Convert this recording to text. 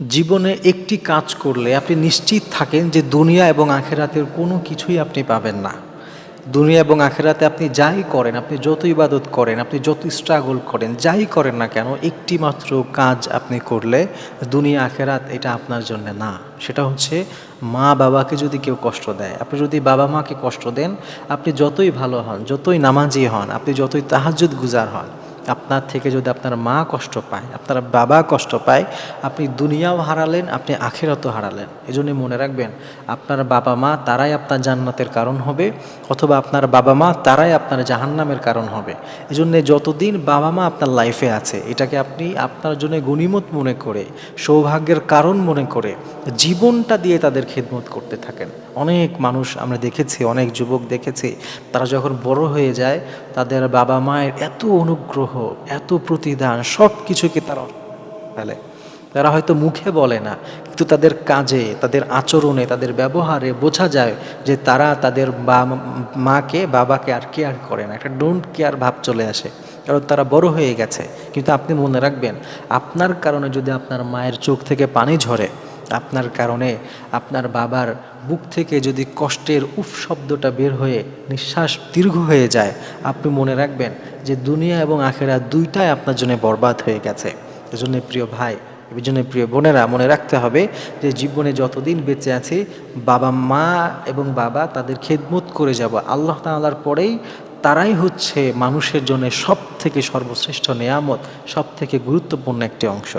জীবনে একটি কাজ করলে আপনি নিশ্চিত থাকেন যে দুনিয়া এবং আখেরাতের কোনো কিছুই আপনি পাবেন না। দুনিয়া এবং আখেরাতে আপনি যাই করেন, আপনি যত ইবাদত করেন, আপনি যত স্ট্রাগল করেন, যাই করেন না কেন, একটি মাত্র কাজ আপনি করলে দুনিয়া আখেরাত এটা আপনার জন্য না। সেটা হচ্ছে মা বাবাকে যদি কেউ কষ্ট দেয়, আপনি যদি বাবা মাকে কষ্ট দেন, আপনি যতই ভালো হন, যতই নামাজি হন, আপনি যতই তাহাজ্জুদ গুজার হন, আপনার থেকে যদি আপনার মা কষ্ট পায়, আপনার বাবা কষ্ট পায়, আপনি দুনিয়াও হারালেন, আপনি আখিরাতও হারালেন। এজন্য মনে রাখবেন, আপনার বাবা মা তারাই আপনার জান্নাতের কারণ হবে, অথবা আপনার বাবা মা তারাই আপনার জাহান্নামের কারণ হবে। এজন্য যতদিন বাবা মা আপনার লাইফে আছে, এটাকে আপনি আপনার জন্য গনিমত মনে করে, সৌভাগ্যের কারণ মনে করে জীবনটা দিয়ে তাদের খেদমত করতে থাকেন। অনেক মানুষ আমরা দেখেছি, অনেক যুবক দেখেছি, তারা যখন বড় হয়ে যায়, তাদের বাবা মায়ের এত অনুগ্রহ, এত প্রতিদান, সব কিছুকে তারা ফেলে। তারা হয়তো মুখে বলে না, কিন্তু তাদের কাজে, তাদের আচরণে, তাদের ব্যবহারে বোঝা যায় যে তারা তাদের মাকে, বাবাকে আর কেয়ার করে না। একটা ডোন্ট কেয়ার ভাব চলে আসে, কারণ তারা বড় হয়ে গেছে। কিন্তু আপনি মনে রাখবেন, আপনার কারণে যদি আপনার মায়ের চোখ থেকে পানি ঝরে, আপনার কারণে আপনার বাবার বুক থেকে যদি কষ্টের উফ শব্দটা বের হয়ে নিঃশ্বাস দীর্ঘ হয়ে যায়, আপনি মনে রাখবেন যে দুনিয়া এবং আখেরাত দুইটাই আপনার জন্য বরবাদ হয়ে গেছে। এজন্য প্রিয় ভাই, এই জন্য প্রিয় বোনেরা, মনে রাখতে হবে যে জীবনে যতদিন বেঁচে আছি, বাবা মা এবং বাবা তাদের খেদমত করে যাব। আল্লাহ তাআলার পরেই তারাই হচ্ছে মানুষের জন্য সব থেকে সর্বশ্রেষ্ঠ নেয়ামত, সব থেকে গুরুত্বপূর্ণ একটি অংশ।